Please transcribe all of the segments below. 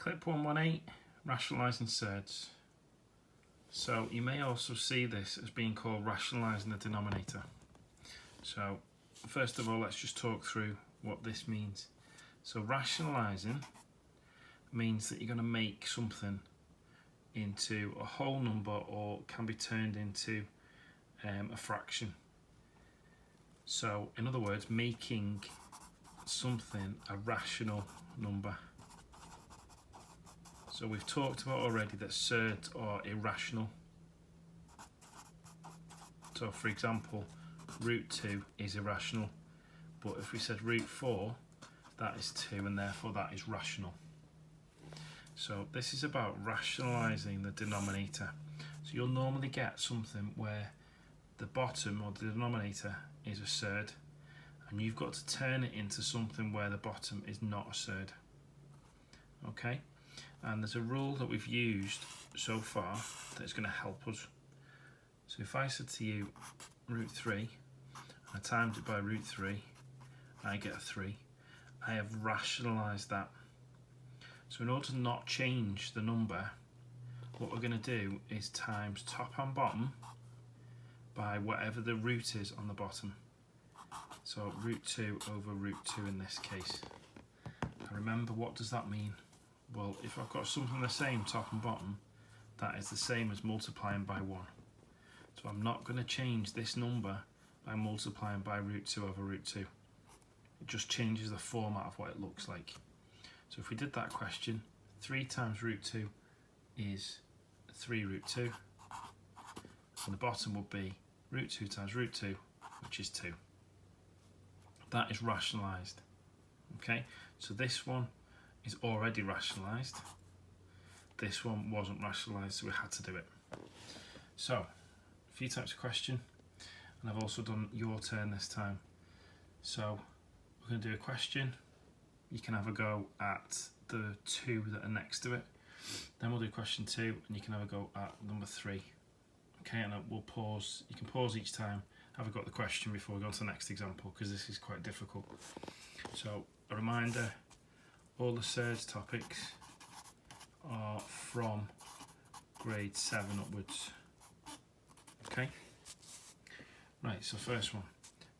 Clip 118, rationalising surds. So you may also see this as being called rationalising the denominator. So first of all, let's just talk through what this means. So rationalising means that you're going to make something into a whole number or can be turned into a fraction. So in other words, making something a rational number. So we've talked about already that surds are irrational. So for example, root 2 is irrational, but if we said root 4, that is 2 and therefore that is rational. So this is about rationalising the denominator. So you'll normally get something where the bottom or the denominator is a surd, and you've got to turn it into something where the bottom is not a surd. Okay? And there's a rule that we've used so far that's going to help us. So if I said to you root 3, and I timed it by root 3, I get a 3. I have rationalised that. So in order to not change the number, what we're going to do is times top and bottom by whatever the root is on the bottom. So root 2 over root 2 in this case. And remember, what does that mean? Well, if I've got something the same top and bottom, that is the same as multiplying by 1. So I'm not going to change this number by multiplying by root 2 over root 2. It just changes the format of what it looks like. So if we did that question, 3 times root 2 is 3 root 2. And the bottom would be root 2 times root 2, which is 2. That is rationalised. Okay, so this one is already rationalised. This one wasn't rationalised, so we had to do it. So, a few types of question, and I've also done your turn this time. So, we're going to do a question. You can have a go at the 2 that are next to it. Then we'll do question 2, and you can have a go at number 3. Okay, and we'll pause. You can pause each time, have a go at the question before we go on to the next example, because this is quite difficult. So, a reminder, all the surds topics are from grade 7 upwards. Okay? Right, so first one,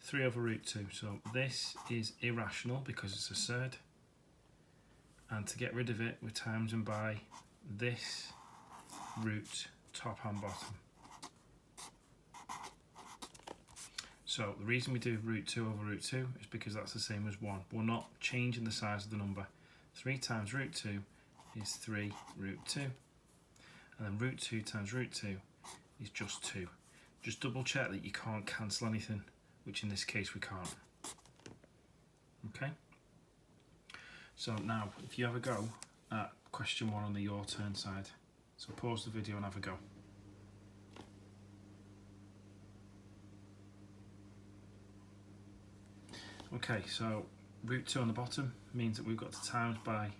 3 over root 2. So this is irrational because it's a surd. And to get rid of it, we're timesing by this root, top and bottom. So the reason we do root 2 over root 2 is because that's the same as 1. We're not changing the size of the number. 3 times root 2 is 3 root 2. And then root 2 times root 2 is just 2. Just double check that you can't cancel anything, which in this case we can't. Okay? So now, if you have a go at question 1 on the your turn side, so pause the video and have a go. Okay, so root 2 on the bottom means that we've got to times by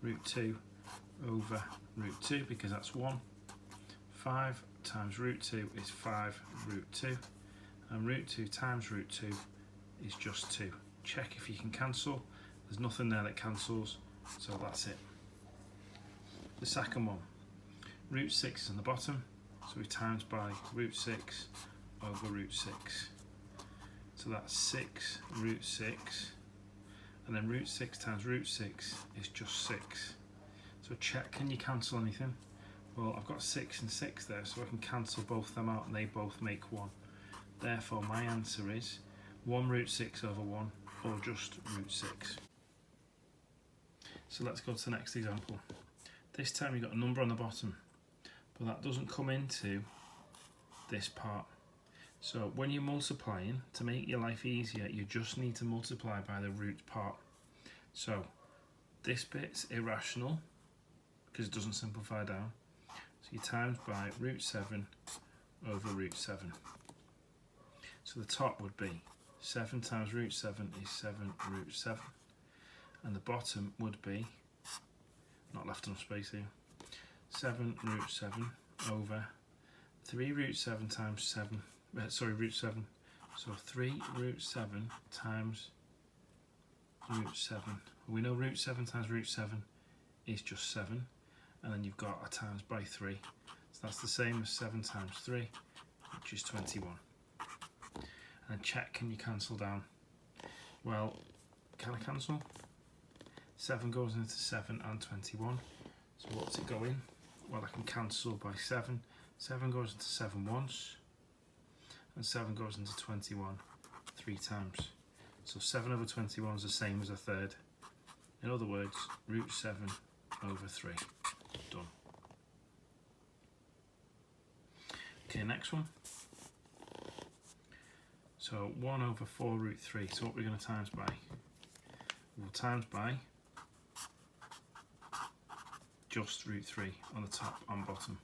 root 2 over root 2 because that's 1. 5 times root 2 is 5 root 2, and root 2 times root 2 is just 2. Check if you can cancel. There's nothing there that cancels, so that's it. The second one, root 6 is on the bottom, so we times by root 6 over root 6. So that's 6 root 6, and then root 6 times root 6 is just 6. So check, can you cancel anything? Well, I've got 6 and 6 there, so I can cancel both them out and they both make 1. Therefore, my answer is 1 root 6 over 1, or just root 6. So let's go to the next example. This time you've got a number on the bottom, but that doesn't come into this part. So when you're multiplying, to make your life easier, you just need to multiply by the root part. So this bit's irrational because it doesn't simplify down. So you times by root 7 over root 7. So the top would be 7 times root 7 is 7 root 7. And the bottom would be, not left enough space here, 7 root 7 over 3 root 7 times 7. Root 7. So 3 root 7 times root 7. We know root 7 times root 7 is just 7, and then you've got a times by 3. So that's the same as 7 times 3, which is 21. And then check, can you cancel down? Well, can I cancel? 7 goes into 7 and 21. So what's it go in? Well, I can cancel by 7. 7 goes into 7 once, and 7 goes into 21 3 times. So 7 over 21 is the same as a third. In other words, root 7 over 3. Done. Okay, next one. So 1 over 4 root 3. So what we're going to times by? We'll times by just root 3 on the top and bottom.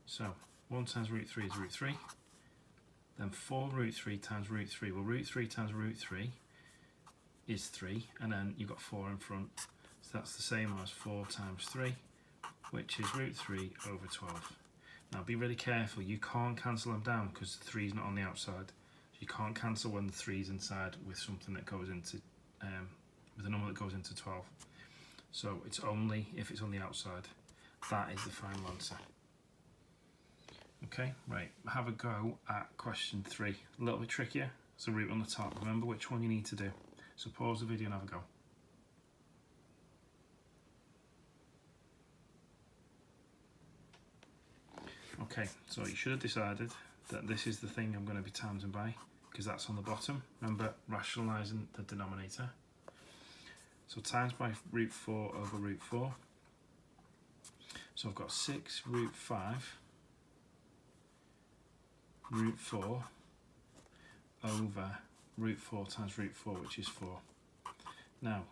So 1 times root 3 is root 3. Then 4 root 3 times root 3. Well, root 3 times root 3 is 3, and then you've got 4 in front. So that's the same as 4 times 3, which is root 3 over 12. Now be really careful, you can't cancel them down because the 3 is not on the outside. So you can't cancel when the 3 is inside with something that goes into, with a number that goes into 12. So it's only if it's on the outside. That is the final answer. Okay, right, have a go at question 3. A little bit trickier, it's a root on the top. Remember which one you need to do. So pause the video and have a go. Okay, so you should have decided that this is the thing I'm going to be timesing by, because that's on the bottom. Remember, rationalising the denominator. So times by root 4 over root 4. So I've got 6 root 5 root 4 over root 4 times root 4, which is 4. Now,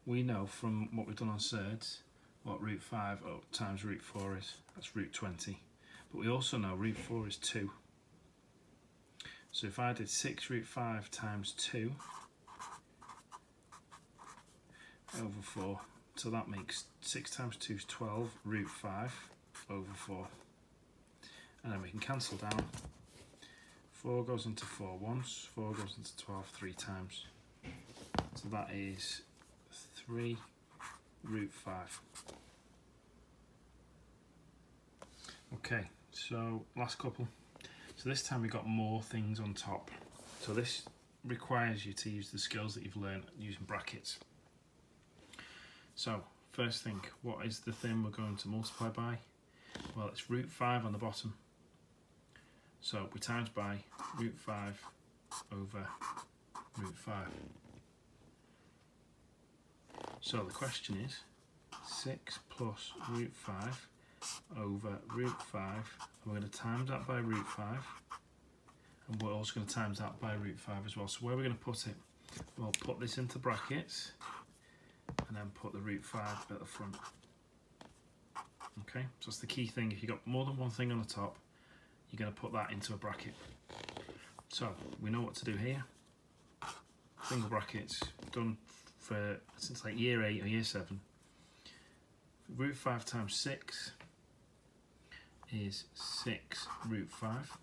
we know from what we've done on surds what root 5 times root 4 is. That's root 20. But we also know root 4 is 2. So if I did 6 root 5 times 2 over 4, so that makes 6 times 2 is 12 root 5 over 4. And then we can cancel down. 4 goes into 4 once, 4 goes into 12 3 times. So that is 3 root 5. Okay, so last couple. So this time we got more things on top. So this requires you to use the skills that you've learned using brackets. So first thing, what is the thing we're going to multiply by? Well, it's root 5 on the bottom. So we times by root 5 over root 5. So the question is 6 plus root 5 over root 5. And we're going to times that by root 5. And we're also going to times that by root 5 as well. So where are we going to put it? We'll put this into brackets and then put the root 5 at the front. Okay, so that's the key thing. If you've got more than one thing on the top, you're going to put that into a bracket. So we know what to do here. Single brackets, done for since like year 8 or year 7. Root 5 times 6 is 6 root 5.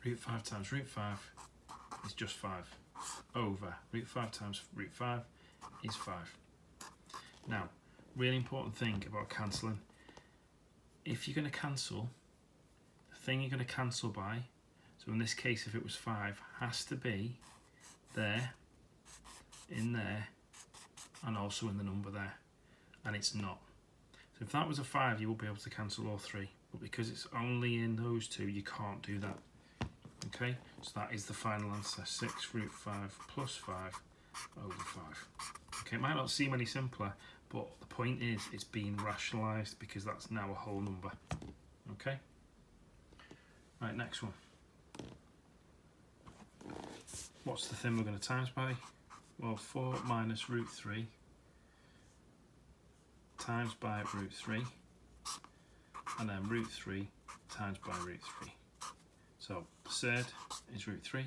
Root 5 times root 5 is just 5. Over root 5 times root 5 is 5. Now, really important thing about cancelling. If you're going to cancel, the thing you're going to cancel by, so in this case if it was 5, has to be there, in there, and also in the number there. And it's not. So if that was a 5, you will be able to cancel all 3. But because it's only in those 2, you can't do that. Okay, so that is the final answer. 6 root 5 plus 5 over 5. Okay, it might not seem any simpler, but the point is it's being rationalised because that's now a whole number. Okay? Right, next one. What's the thing we're going to times by? Well, 4 minus root 3 times by root 3, and then root 3 times by root 3. So the surd is root 3,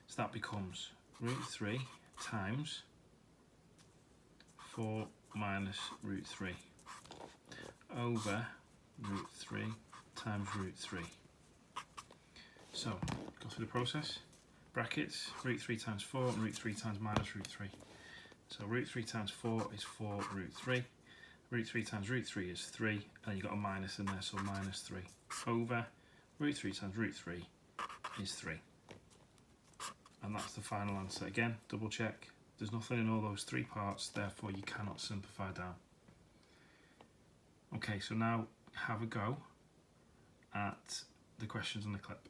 so that becomes root 3 times 4 minus root 3 over root 3 times root 3. So go through the process. Brackets, root 3 times 4 and root 3 times minus root 3. So root 3 times 4 is 4 root 3. Root 3 times root 3 is 3, and you've got a minus in there, so minus 3 over root 3 times root 3 is 3. And that's the final answer. Again, double check. There's nothing in all those three parts, therefore you cannot simplify down. Okay, so now have a go at the questions on the clip.